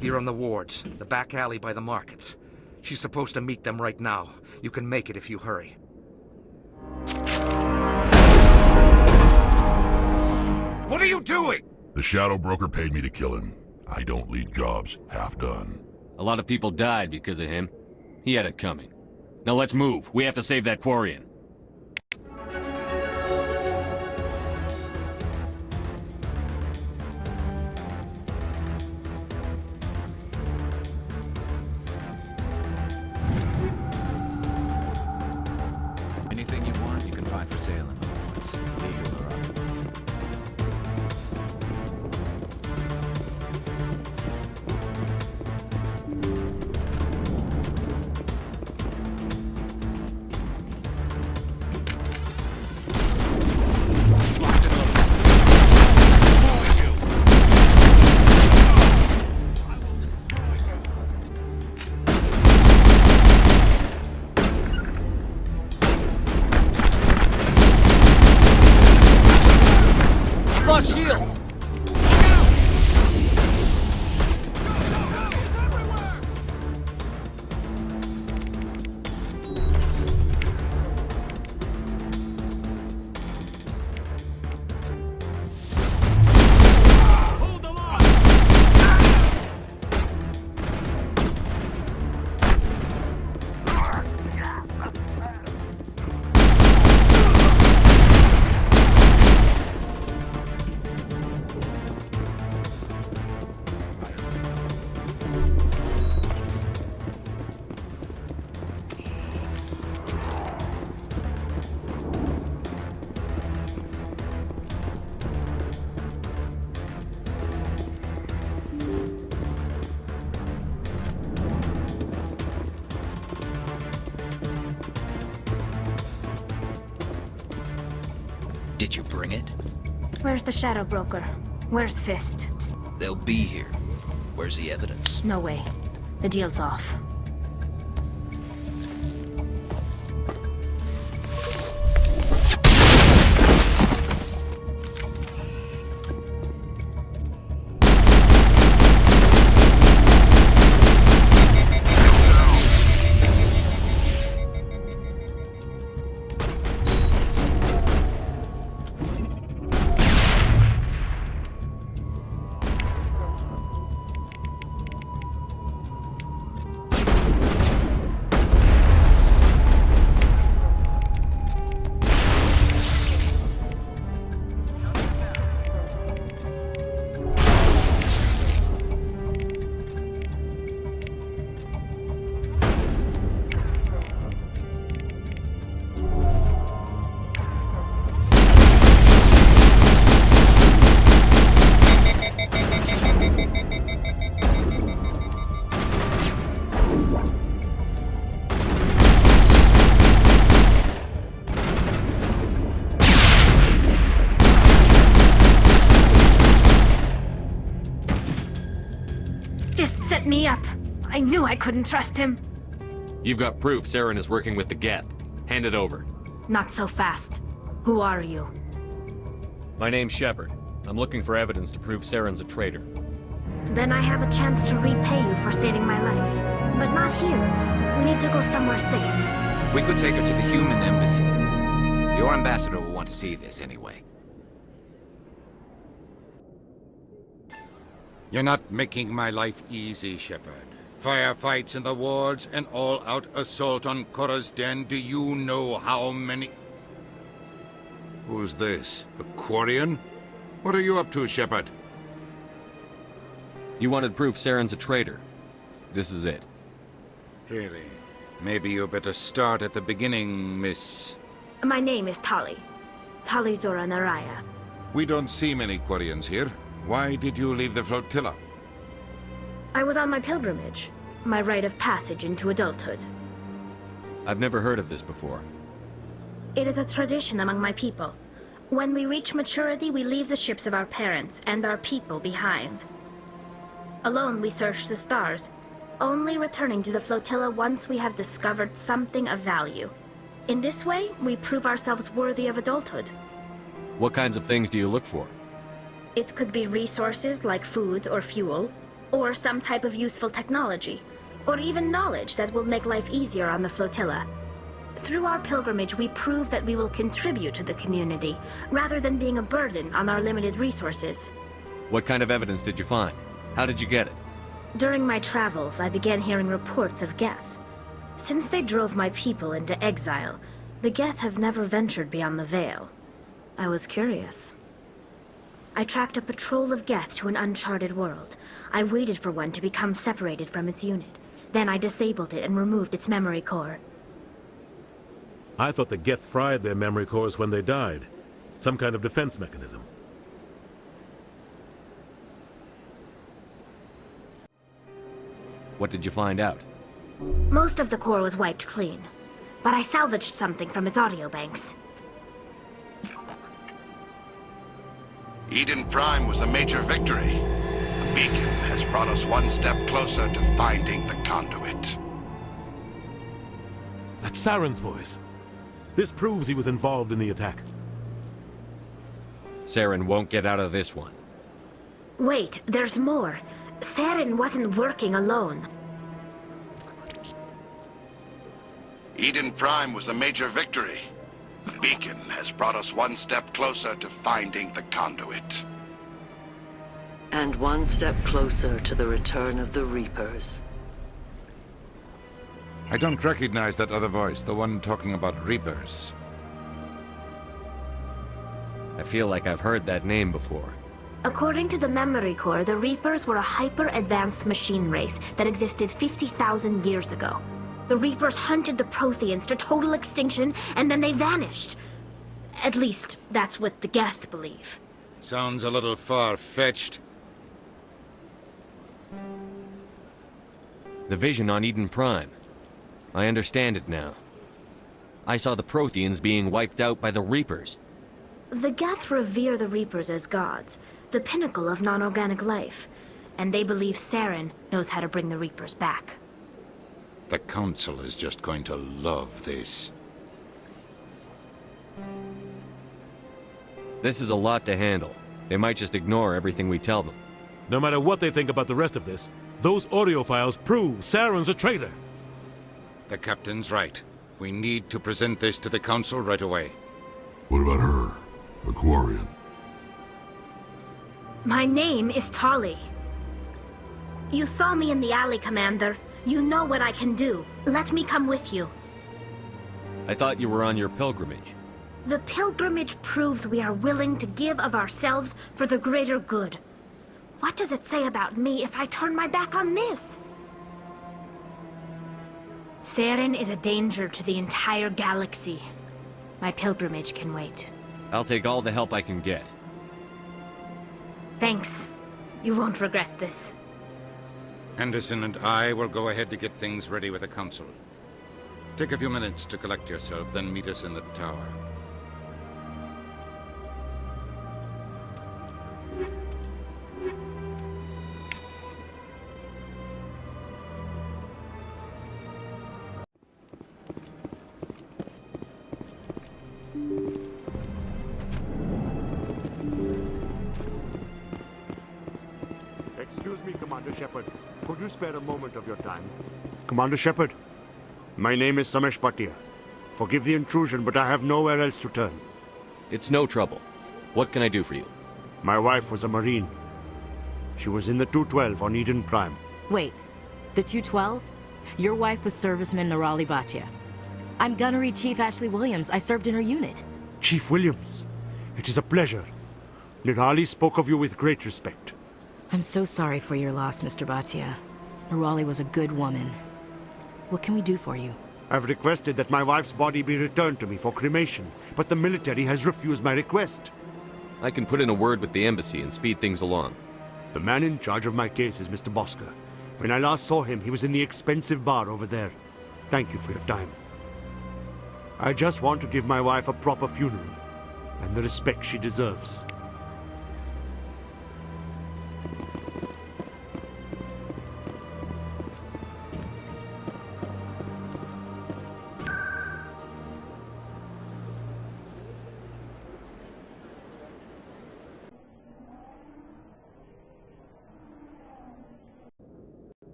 Here on the wards, the back alley by the markets. She's supposed to meet them right now. You can make it if you hurry. What are you doing? The Shadow Broker paid me to kill him. I don't leave jobs half done. A lot of people died because of him. He had it coming. Now let's move. We have to save that Quarian. Anything you want, you can find for sale in the wards. Legal or otherwise. Did you bring it? Where's the Shadow Broker? Where's Fist? They'll be here. Where's the evidence? No way. The deal's off. Me up. I knew I couldn't trust him. You've got proof Saren is working with the Geth. Hand it over. Not so fast. Who are you? My name's Shepard. I'm looking for evidence to prove Saren's a traitor. Then I have a chance to repay you for saving my life. But not here. We need to go somewhere safe. We could take her to the human embassy. Your ambassador will want to see this anyway. You're not making my life easy, Shepard. Firefights in the wards, an all-out assault on Korra's den. Do you know how many... Who's this? A Quarian? What are you up to, Shepard? You wanted proof Saren's a traitor. This is it. Really? Maybe you better start at the beginning, Miss... My name is Tali. Tali Zora Naraya. We don't see many Quarians here. Why did you leave the flotilla? I was on my pilgrimage. My rite of passage into adulthood. I've never heard of this before. It is a tradition among my people. When we reach maturity, we leave the ships of our parents and our people behind. Alone, we search the stars, only returning to the flotilla once we have discovered something of value. In this way, we prove ourselves worthy of adulthood. What kinds of things do you look for? It could be resources like food or fuel, or some type of useful technology, or even knowledge that will make life easier on the flotilla. Through our pilgrimage, we prove that we will contribute to the community, rather than being a burden on our limited resources. What kind of evidence did you find? How did you get it? During my travels, I began hearing reports of Geth. Since they drove my people into exile, the Geth have never ventured beyond the Veil. I was curious. I tracked a patrol of Geth to an uncharted world. I waited for one to become separated from its unit. Then I disabled it and removed its memory core. I thought the Geth fried their memory cores when they died. Some kind of defense mechanism. What did you find out? Most of the core was wiped clean, but I salvaged something from its audio banks. Eden Prime was a major victory. The beacon has brought us one step closer to finding the conduit. That's Saren's voice. This proves he was involved in the attack. Saren won't get out of this one. Wait, there's more. Saren wasn't working alone. Eden Prime was a major victory. The beacon has brought us one step closer to finding the conduit. And one step closer to the return of the Reapers. I don't recognize that other voice, the one talking about Reapers. I feel like I've heard that name before. According to the memory core, the Reapers were a hyper-advanced machine race that existed 50,000 years ago. The Reapers hunted the Protheans to total extinction, and then they vanished. At least, that's what the Geth believe. Sounds a little far-fetched. The vision on Eden Prime. I understand it now. I saw the Protheans being wiped out by the Reapers. The Geth revere the Reapers as gods, the pinnacle of non-organic life. And they believe Saren knows how to bring the Reapers back. The Council is just going to love this. This is a lot to handle. They might just ignore everything we tell them. No matter what they think about the rest of this, those audio files prove Saren's a traitor. The Captain's right. We need to present this to the Council right away. What about her? The Quarian? My name is Tali. You saw me in the alley, Commander. You know what I can do. Let me come with you. I thought you were on your pilgrimage. The pilgrimage proves we are willing to give of ourselves for the greater good. What does it say about me if I turn my back on this? Saren is a danger to the entire galaxy. My pilgrimage can wait. I'll take all the help I can get. Thanks. You won't regret this. Anderson and I will go ahead to get things ready with the Council. Take a few minutes to collect yourself, then meet us in the tower. Excuse me, Commander Shepard. Could you spare a moment of your time? Commander Shepard, my name is Samesh Bhatia. Forgive the intrusion, but I have nowhere else to turn. It's no trouble. What can I do for you? My wife was a Marine. She was in the 212 on Eden Prime. Wait, the 212? Your wife was serviceman Nirali Bhatia. I'm Gunnery Chief Ashley Williams. I served in her unit. Chief Williams, it is a pleasure. Nirali spoke of you with great respect. I'm so sorry for your loss, Mr. Bhatia. Nirali was a good woman. What can we do for you? I've requested that my wife's body be returned to me for cremation, but the military has refused my request. I can put in a word with the embassy and speed things along. The man in charge of my case is Mr. Bosker. When I last saw him, he was in the expensive bar over there. Thank you for your time. I just want to give my wife a proper funeral, and the respect she deserves.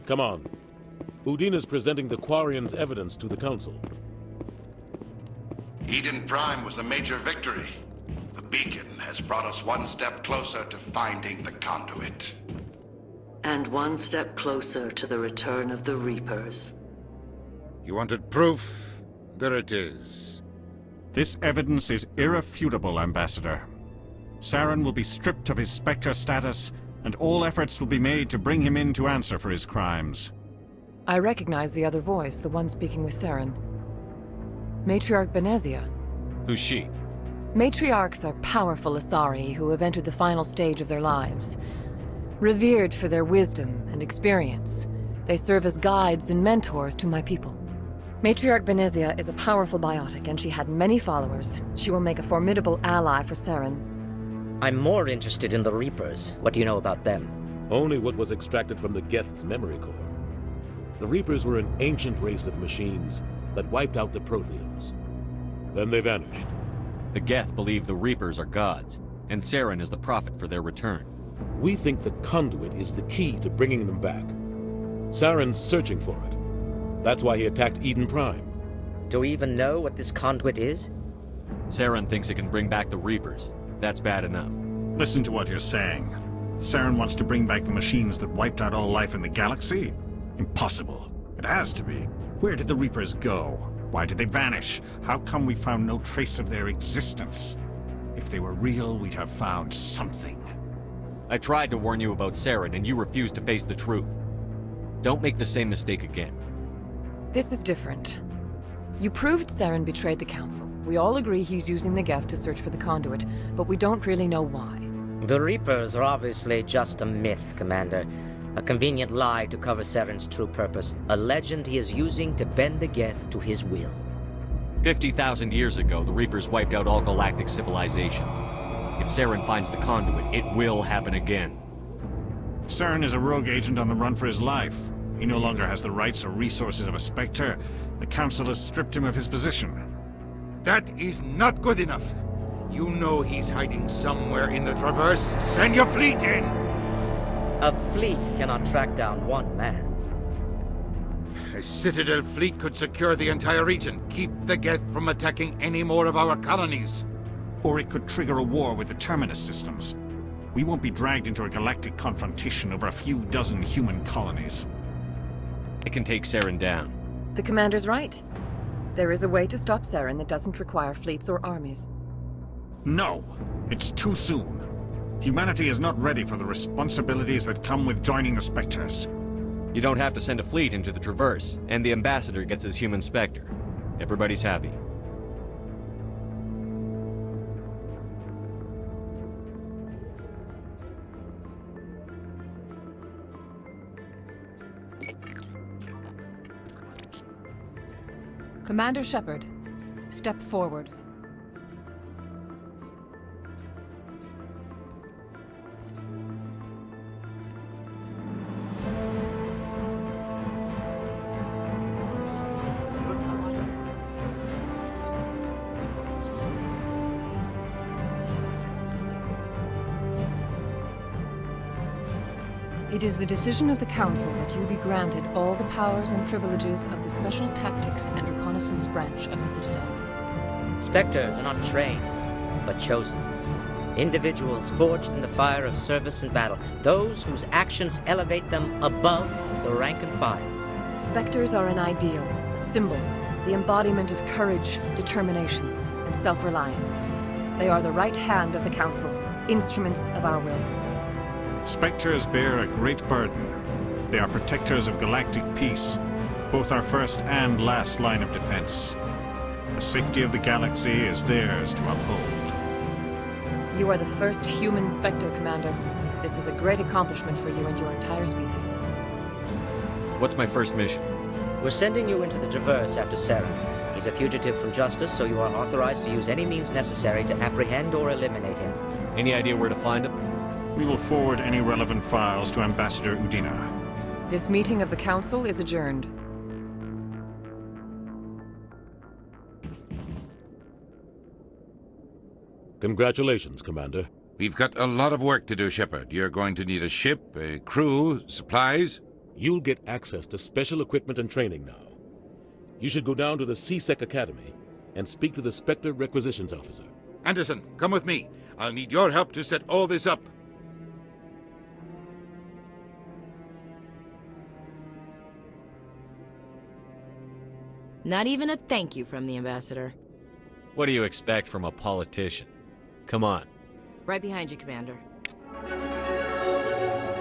Come on. Udina's presenting the Quarian's evidence to the Council. Eden Prime was a major victory. The beacon has brought us one step closer to finding the conduit. And one step closer to the return of the Reapers. You wanted proof? There it is. This evidence is irrefutable, Ambassador. Saren will be stripped of his Spectre status, and all efforts will be made to bring him in to answer for his crimes. I recognize the other voice, the one speaking with Saren. Matriarch Benezia. Who's she? Matriarchs are powerful Asari who have entered the final stage of their lives. Revered for their wisdom and experience, they serve as guides and mentors to my people. Matriarch Benezia is a powerful biotic, and she had many followers. She will make a formidable ally for Saren. I'm more interested in the Reapers. What do you know about them? Only what was extracted from the Geth's memory core. The Reapers were an ancient race of machines that wiped out the Protheans. Then they vanished. The Geth believe the Reapers are gods, and Saren is the prophet for their return. We think the conduit is the key to bringing them back. Saren's searching for it. That's why he attacked Eden Prime. Do we even know what this conduit is? Saren thinks it can bring back the Reapers. That's bad enough. Listen to what you're saying. Saren wants to bring back the machines that wiped out all life in the galaxy? Impossible. It has to be. Where did the Reapers go? Why did they vanish? How come we found no trace of their existence? If they were real, we'd have found something. I tried to warn you about Saren, and you refused to face the truth. Don't make the same mistake again. This is different. You proved Saren betrayed the Council. We all agree he's using the Geth to search for the conduit, but we don't really know why. The Reapers are obviously just a myth, Commander. A convenient lie to cover Saren's true purpose. A legend he is using to bend the Geth to his will. 50,000 years ago, the Reapers wiped out all galactic civilization. If Saren finds the conduit, it will happen again. Saren is a rogue agent on the run for his life. He no longer has the rights or resources of a Spectre. The Council has stripped him of his position. That is not good enough. You know he's hiding somewhere in the Traverse. Send your fleet in! A fleet cannot track down one man. A Citadel fleet could secure the entire region, keep the Geth from attacking any more of our colonies. Or it could trigger a war with the Terminus systems. We won't be dragged into a galactic confrontation over a few dozen human colonies. It can take Saren down. The commander's right. There is a way to stop Saren that doesn't require fleets or armies. No! It's too soon. Humanity is not ready for the responsibilities that come with joining the Spectres. You don't have to send a fleet into the Traverse, and the Ambassador gets his human Spectre. Everybody's happy. Commander Shepard, step forward. It is the decision of the Council that you be granted all the powers and privileges of the Special Tactics and Reconnaissance Branch of the Citadel. Spectres are not trained, but chosen. Individuals forged in the fire of service and battle. Those whose actions elevate them above the rank and file. Spectres are an ideal, a symbol, the embodiment of courage, determination, and self-reliance. They are the right hand of the Council, instruments of our will. Spectres bear a great burden. They are protectors of galactic peace, both our first and last line of defense. The safety of the galaxy is theirs to uphold. You are the first human Spectre, Commander. This is a great accomplishment for you and your entire species. What's my first mission? We're sending you into the Traverse after Saren. He's a fugitive from justice, so you are authorized to use any means necessary to apprehend or eliminate him. Any idea where to find him? We will forward any relevant files to Ambassador Udina. This meeting of the Council is adjourned. Congratulations, Commander. We've got a lot of work to do, Shepard. You're going to need a ship, a crew, supplies. You'll get access to special equipment and training now. You should go down to the CSEC Academy and speak to the Spectre Requisitions Officer. Anderson, come with me. I'll need your help to set all this up. Not even a thank you from the Ambassador. What do you expect from a politician? Come on. Right behind you, Commander.